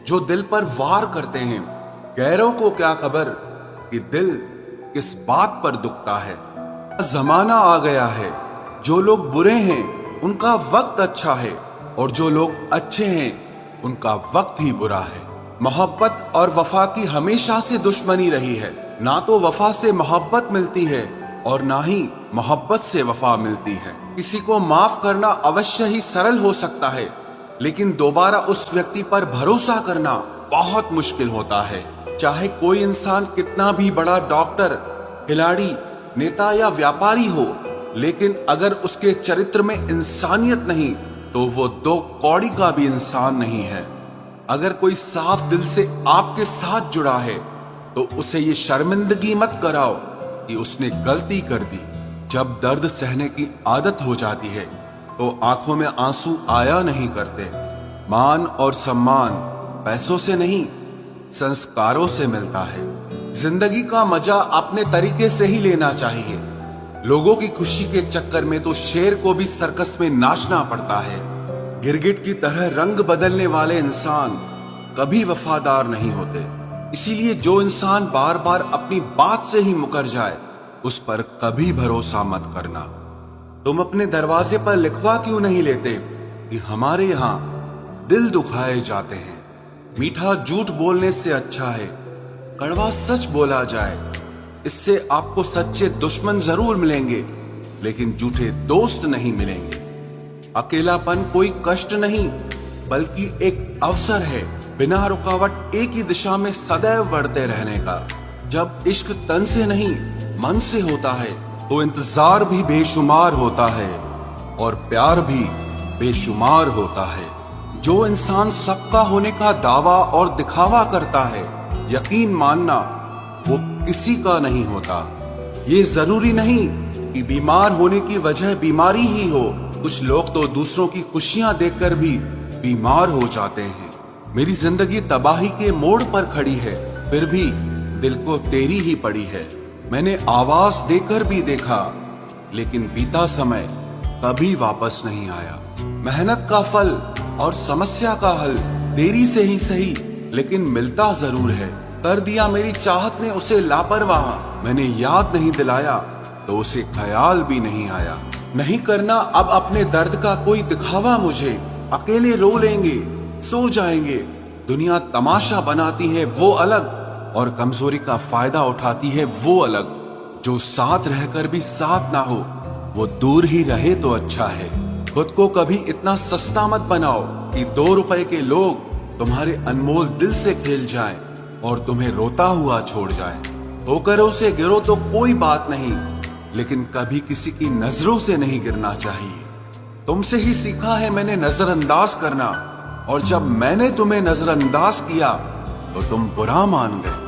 जो दिल पर वार करते हैं। गैरों को क्या खबर कि दिल किस बात पर दुखता है। जमाना आ गया है, जो लोग बुरे हैं उनका वक्त अच्छा है, और जो लोग अच्छे हैं उनका वक्त ही बुरा है। मोहब्बत और वफा की हमेशा से दुश्मनी रही है। ना तो वफा से मोहब्बत मिलती है और ना ही मोहब्बत से वफा मिलती है। किसी को माफ करना अवश्य ही सरल हो सकता है, लेकिन दोबारा उस व्यक्ति पर भरोसा करना बहुत मुश्किल होता है। चाहे कोई इंसान कितना भी बड़ा डॉक्टर, खिलाड़ी, नेता या व्यापारी हो, लेकिन अगर उसके चरित्र में इंसानियत नहीं तो वो दो कौड़ी का भी इंसान नहीं है। अगर कोई साफ दिल से आपके साथ जुड़ा है तो उसे ये शर्मिंदगी मत कराओ कि उसने गलती कर दी। जब दर्द सहने की आदत हो जाती है तो आंखों में आंसू आया नहीं करते। मान और सम्मान पैसों से नहीं, संस्कारों से मिलता है। जिंदगी का मजा अपने तरीके से ही लेना चाहिए। लोगों की खुशी के चक्कर में तो शेर को भी सर्कस में नाचना पड़ता है। गिरगिट की तरह रंग बदलने वाले इंसान कभी वफादार नहीं होते। इसीलिए जो इंसान बार बार अपनी बात से ही मुकर जाए उस पर कभी भरोसा मत करना। तुम अपने दरवाजे पर लिखवा क्यों नहीं लेते कि हमारे यहाँ दिल दुखाए जाते हैं। मीठा झूठ बोलने से अच्छा है कड़वा सच बोला जाए। इससे आपको सच्चे दुश्मन जरूर मिलेंगे, लेकिन झूठे दोस्त नहीं मिलेंगे। अकेलापन कोई कष्ट नहीं बल्कि एक अवसर है, बिना रुकावट एक ही दिशा में सदैव बढ़ते रहने का। जब इश्क तन से नहीं मन से होता है तो इंतजार भी बेशुमार होता है और प्यार भी बेशुमार होता है। जो इंसान सबका होने का दावा और दिखावा करता है, यकीन मानना वो किसी का नहीं होता। ये जरूरी नहीं कि बीमार होने की वजह बीमारी ही हो। कुछ लोग तो दूसरों की खुशियां देखकर भी बीमार हो जाते हैं। मेरी जिंदगी तबाही के मोड़ पर खड़ी है, फिर भी दिल को तेरी ही पड़ी है। मैंने आवाज देकर भी देखा, लेकिन बीता समय कभी वापस नहीं आया। मेहनत का फल और समस्या का हल देरी से ही सही, लेकिन मिलता जरूर है। कर दिया मेरी चाहत ने उसे लापरवाह, मैंने याद नहीं दिलाया तो उसे ख्याल भी नहीं आया। नहीं करना अब अपने दर्द का कोई दिखावा मुझे। अकेले रो लेंगे, सो जाएंगे। दुनिया तमाशा बनाती है वो अलग, और कमजोरी का फायदा उठाती है वो अलग। जो साथ रहकर भी साथ ना हो वो दूर ही रहे तो अच्छा है। खुद को कभी इतना सस्ता मत बनाओ कि 2 रुपए के लोग तुम्हारे अनमोल दिल से खेल जाएं और तुम्हें रोता हुआ छोड़ जाएं। ठोकरों से गिरो तो कोई बात नहीं, लेकिन कभी किसी की नजरों से नहीं गिरना चाहिए। तुमसे ही सीखा है मैंने नजरअंदाज करना, और जब मैंने तुम्हें नजरअंदाज किया तो तुम बुरा मान गए।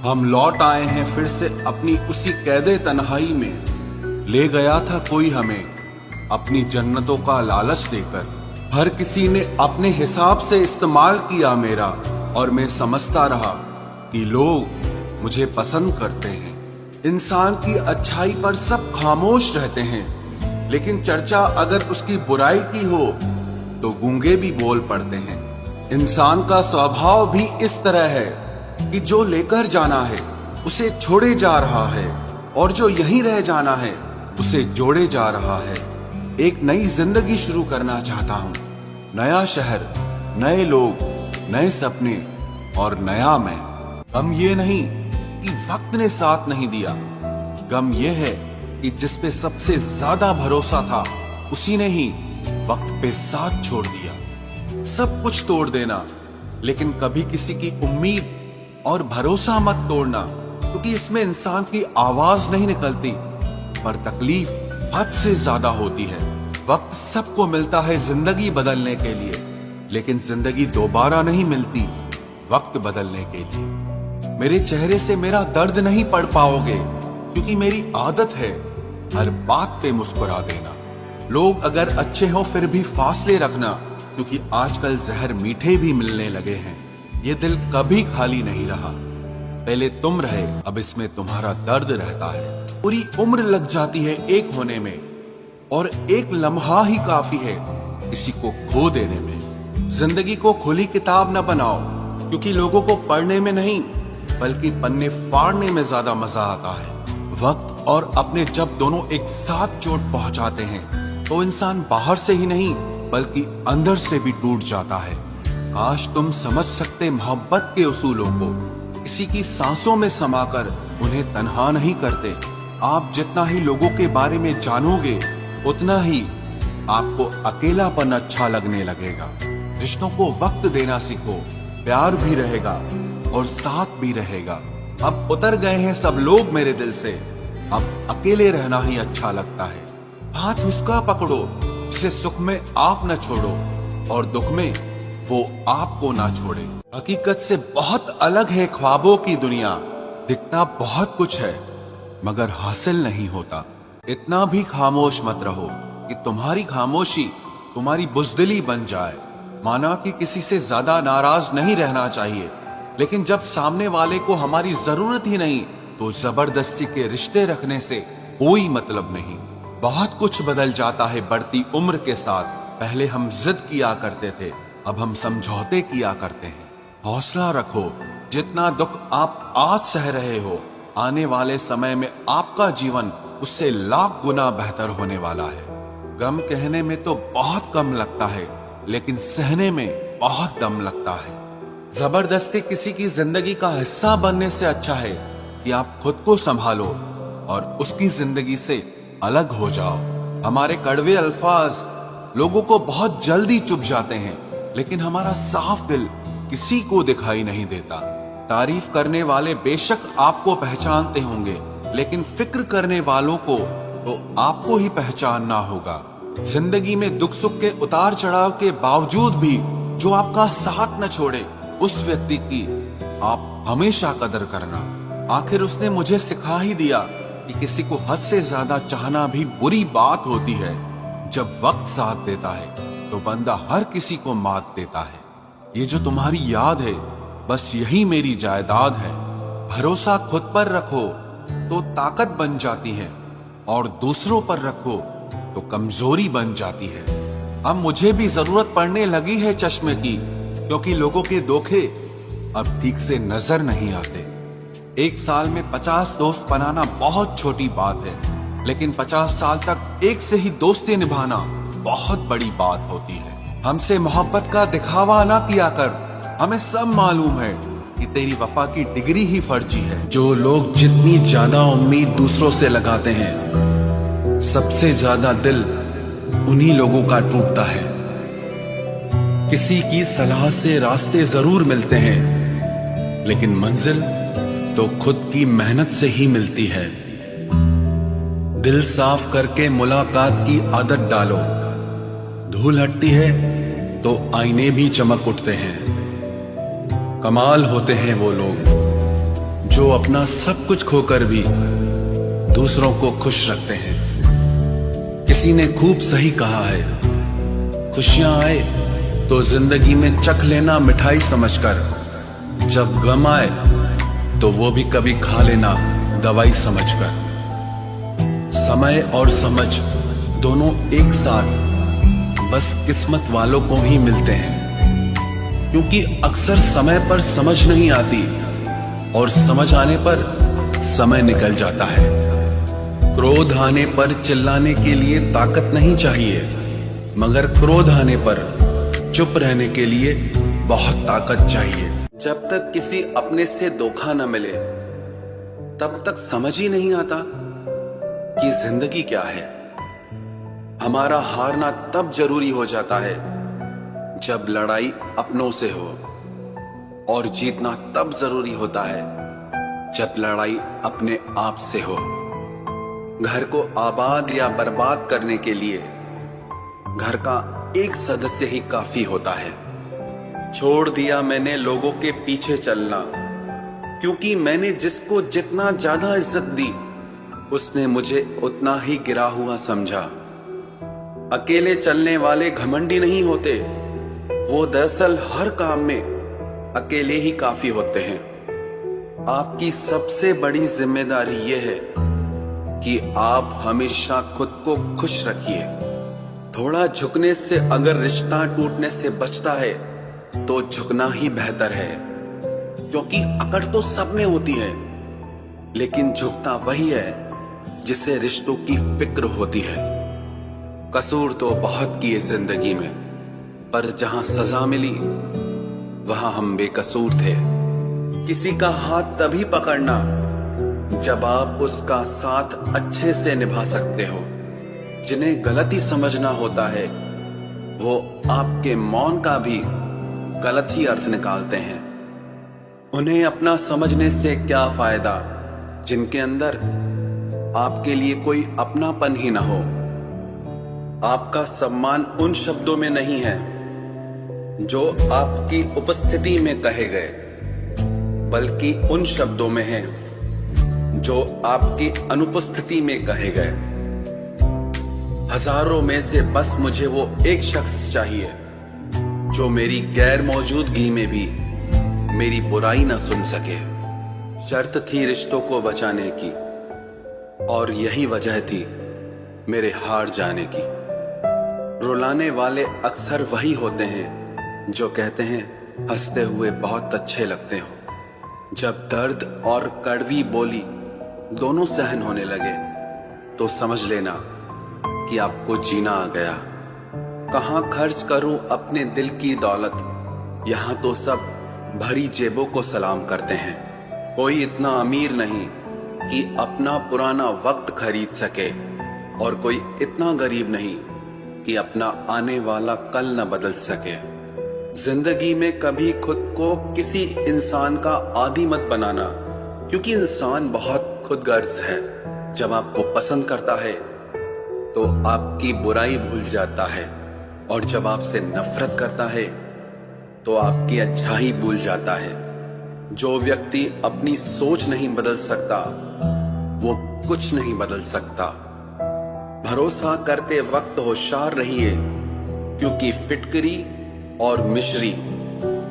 हम लौट आए हैं फिर से अपनी उसी कैदे तन्हाई में। ले गया था कोई हमें अपनी जन्नतों का लालच देकर। हर किसी ने अपने हिसाब से इस्तेमाल किया मेरा, और मैं समझता रहा कि लोग मुझे पसंद करते हैं। इंसान की अच्छाई पर सब खामोश रहते हैं, लेकिन चर्चा अगर उसकी बुराई की हो तो गूंगे भी बोल पड़ते हैं। इंसान का स्वभाव भी इस तरह है कि जो लेकर जाना है उसे छोड़े जा रहा है, और जो यहीं रह जाना है उसे जोड़े जा रहा है। एक नई जिंदगी शुरू करना चाहता हूँ। नया शहर, नए लोग, नए सपने और नया मैं। गम ये नहीं कि वक्त ने साथ नहीं दिया, गम ये है कि जिस पे सबसे ज्यादा भरोसा था उसी ने ही वक्त पे साथ छोड़ दिया। सब कुछ तोड़ देना, लेकिन कभी किसी की उम्मीद और भरोसा मत तोड़ना, क्योंकि इसमें इंसान की आवाज नहीं निकलती, पर तकलीफ हद से ज्यादा होती है। वक्त सबको मिलता है जिंदगी बदलने के लिए, लेकिन जिंदगी दोबारा नहीं मिलती वक्त बदलने के लिए। मेरे चेहरे से मेरा दर्द नहीं पढ़ पाओगे, क्योंकि मेरी आदत है हर बात पे मुस्कुरा देना। लोग अगर अच्छे हो फिर भी फासले रखना, क्योंकि आजकल जहर मीठे भी मिलने लगे हैं। ये दिल कभी खाली नहीं रहा, पहले तुम रहे, अब इसमें तुम्हारा दर्द रहता है। पूरी उम्र लग जाती है एक होने में, और एक लम्हा ही काफी है किसी को खो देने में। जिंदगी को खुली किताब न बनाओ, क्योंकि लोगों को पढ़ने में नहीं बल्कि पन्ने फाड़ने में ज्यादा मजा आता है। वक्त और अपने जब दोनों एक साथ चोट पहुंचाते हैं तो इंसान बाहर से ही नहीं बल्कि अंदर से भी टूट जाता है। काश तुम समझ सकते मोहब्बत के उसूलों को, किसी की सांसों में समाकर उन्हें तन्हा नहीं करते। आप जितना ही लोगों के बारे में जानोगे उतना ही आपको अकेलापन अच्छा लगने लगेगा। रिश्तों को वक्त देना सीखो, प्यार भी रहेगा और साथ भी रहेगा। अब उतर गए हैं सब लोग मेरे दिल से, अब अकेले रहना ही अच्छा लगता है। हाथ उसका पकड़ो जिसे सुख में आप न छोड़ो और दुख में वो आपको ना छोड़े। हकीकत से बहुत अलग है ख्वाबों की दुनिया, दिखता बहुत कुछ है मगर हासिल नहीं होता। इतना भी खामोश मत रहो कि तुम्हारी खामोशी तुम्हारी बुज़दिली बन जाए। माना कि किसी से ज्यादा नाराज नहीं रहना चाहिए, लेकिन जब सामने वाले को हमारी जरूरत ही नहीं तो जबरदस्ती के रिश्ते रखने से कोई मतलब नहीं। बहुत कुछ बदल जाता है बढ़ती उम्र के साथ। पहले हम जिद किया करते थे, अब हम समझौते किया करते हैं। हौसला रखो, जितना दुख आप आज सह रहे हो आने वाले समय में आपका जीवन उससे लाख गुना बेहतर होने वाला है। गम कहने में तो बहुत कम लगता है लेकिन सहने में बहुत दम लगता है। जबरदस्ती किसी की जिंदगी का हिस्सा बनने से अच्छा है कि आप खुद को संभालो और उसकी जिंदगी से अलग हो जाओ। हमारे कड़वे अल्फाज लोगों को बहुत जल्दी चुभ जाते हैं, लेकिन हमारा साफ दिल किसी को दिखाई नहीं देता। तारीफ करने वाले बेशक आपको पहचानते होंगे, लेकिन फिक्र करने वालों को तो आपको ही पहचानना होगा। जिंदगी में दुख सुख के उतार चढ़ाव के बावजूद भी जो आपका साथ न छोड़े, उस व्यक्ति की आप हमेशा कदर करना। आखिर उसने मुझे सिखा ही दिया कि किसी को हद से ज्यादा चाहना भी बुरी बात होती है। जब वक्त साथ देता है तो बंदा हर किसी को मात देता है। ये जो तुम्हारी याद है बस यही मेरी जायदाद है। भरोसा खुद पर रखो तो ताकत बन जाती है और दूसरों पर रखो तो कमजोरी बन जाती है। अब मुझे भी जरूरत पड़ने लगी है चश्मे की, क्योंकि लोगों के धोखे अब ठीक से नजर नहीं आते। एक साल में 50 दोस्त बनाना बहुत छोटी बात है, लेकिन 50 साल तक एक से ही दोस्ती निभाना बहुत बड़ी बात होती है। हमसे मोहब्बत का दिखावा ना किया कर, हमें सब मालूम है कि तेरी वफा की डिग्री ही फर्जी है। जो लोग जितनी ज्यादा उम्मीद दूसरों से लगाते हैं, सबसे ज्यादा दिल उन्हीं लोगों का टूटता है। किसी की सलाह से रास्ते जरूर मिलते हैं, लेकिन मंजिल तो खुद की मेहनत से ही मिलती है। दिल साफ करके मुलाकात की आदत डालो, धूल हटती है तो आईने भी चमक उठते हैं। कमाल होते हैं वो लोग जो अपना सब कुछ खोकर भी दूसरों को खुश रखते हैं। किसी ने खूब सही कहा है, खुशियां आए तो जिंदगी में चख लेना मिठाई समझकर, जब गम आए तो वो भी कभी खा लेना दवाई समझकर। समय और समझ दोनों एक साथ बस किस्मत वालों को ही मिलते हैं, क्योंकि अक्सर समय पर समझ नहीं आती और समझ आने पर समय निकल जाता है। क्रोध आने पर चिल्लाने के लिए ताकत नहीं चाहिए, मगर क्रोध आने पर चुप रहने के लिए बहुत ताकत चाहिए। जब तक किसी अपने से धोखा न मिले तब तक समझ ही नहीं आता कि जिंदगी क्या है। हमारा हारना तब जरूरी हो जाता है जब लड़ाई अपनों से हो, और जीतना तब जरूरी होता है जब लड़ाई अपने आप से हो। घर को आबाद या बर्बाद करने के लिए घर का एक सदस्य ही काफी होता है। छोड़ दिया मैंने लोगों के पीछे चलना, क्योंकि मैंने जिसको जितना ज्यादा इज्जत दी उसने मुझे उतना ही गिरा हुआ समझा। अकेले चलने वाले घमंडी नहीं होते, वो दरअसल हर काम में अकेले ही काफी होते हैं। आपकी सबसे बड़ी जिम्मेदारी यह है कि आप हमेशा खुद को खुश रखिए। थोड़ा झुकने से अगर रिश्ता टूटने से बचता है तो झुकना ही बेहतर है। क्योंकि अकड़ तो सब में होती है, लेकिन झुकता वही है जिसे रिश्तों की फिक्र होती है। कसूर तो बहुत किए जिंदगी में, पर जहां सजा मिली वहां हम बेकसूर थे। किसी का हाथ तभी पकड़ना जब आप उसका साथ अच्छे से निभा सकते हो। जिन्हें गलती समझना होता है वो आपके मौन का भी गलत ही अर्थ निकालते हैं। उन्हें अपना समझने से क्या फायदा जिनके अंदर आपके लिए कोई अपनापन ही ना हो। आपका सम्मान उन शब्दों में नहीं है जो आपकी उपस्थिति में कहे गए, बल्कि उन शब्दों में है जो आपकी अनुपस्थिति में कहे गए। हजारों में से बस मुझे वो एक शख्स चाहिए जो मेरी गैर मौजूदगी में भी मेरी बुराई ना सुन सके। शर्त थी रिश्तों को बचाने की, और यही वजह थी मेरे हार जाने की। रुलाने वाले अक्सर वही होते हैं जो कहते हैं हंसते हुए बहुत अच्छे लगते हो। जब दर्द और कड़वी बोली दोनों सहन होने लगे तो समझ लेना कि आपको जीना आ गया। कहां खर्च करूं अपने दिल की दौलत, यहां तो सब भरी जेबों को सलाम करते हैं। कोई इतना अमीर नहीं कि अपना पुराना वक्त खरीद सके, और कोई इतना गरीब नहीं कि अपना आने वाला कल न बदल सके। जिंदगी में कभी खुद को किसी इंसान का आदी मत बनाना, क्योंकि इंसान बहुत खुदगर्ज है। जब आपको पसंद करता है तो आपकी बुराई भूल जाता है, और जब आपसे नफरत करता है तो आपकी अच्छाई भूल जाता है। जो व्यक्ति अपनी सोच नहीं बदल सकता वो कुछ नहीं बदल सकता। भरोसा करते वक्त होशियार रहिए, क्योंकि फिटकरी और मिश्री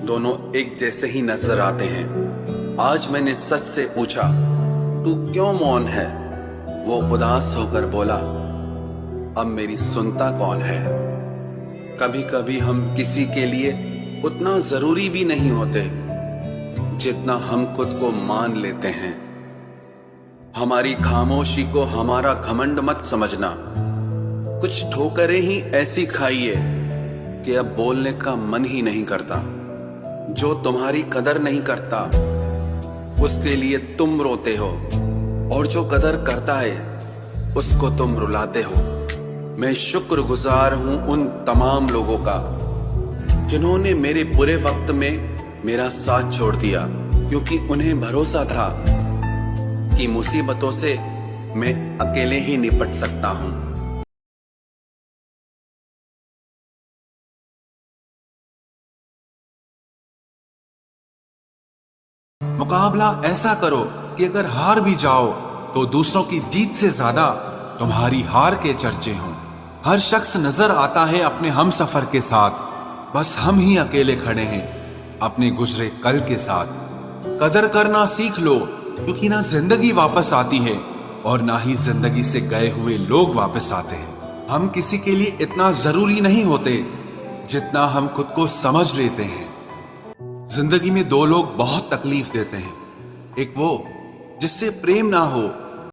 दोनों एक जैसे ही नजर आते हैं। आज मैंने सच से पूछा, तू क्यों मौन है? वो उदास होकर बोला, अब मेरी सुनता कौन है? कभी कभी हम किसी के लिए उतना जरूरी भी नहीं होते जितना हम खुद को मान लेते हैं। हमारी खामोशी को हमारा घमंड मत समझना। कुछ ठोकरें ही ऐसी खाइए कि अब बोलने का मन ही नहीं करता। जो तुम्हारी कदर नहीं करता उसके लिए तुम रोते हो, और जो कदर करता है उसको तुम रुलाते हो। मैं शुक्रगुजार हूं उन तमाम लोगों का जिन्होंने मेरे बुरे वक्त में मेरा साथ छोड़ दिया, क्योंकि उन्हें भरोसा था कि मुसीबतों से मैं अकेले ही निपट सकता हूं। मुकाबला ऐसा करो कि अगर हार भी जाओ तो दूसरों की जीत से ज्यादा तुम्हारी हार के चर्चे हों। हर शख्स नजर आता है अपने हम सफर के साथ, बस हम ही अकेले खड़े हैं अपने गुजरे कल के साथ। कदर करना सीख लो, क्योंकि ना जिंदगी वापस आती है और ना ही जिंदगी से गए हुए लोग वापस आते हैं। हम किसी के लिए इतना जरूरी नहीं होते जितना हम खुद को समझ लेते हैं। जिंदगी में दो लोग बहुत तकलीफ देते हैं, एक वो जिससे प्रेम ना हो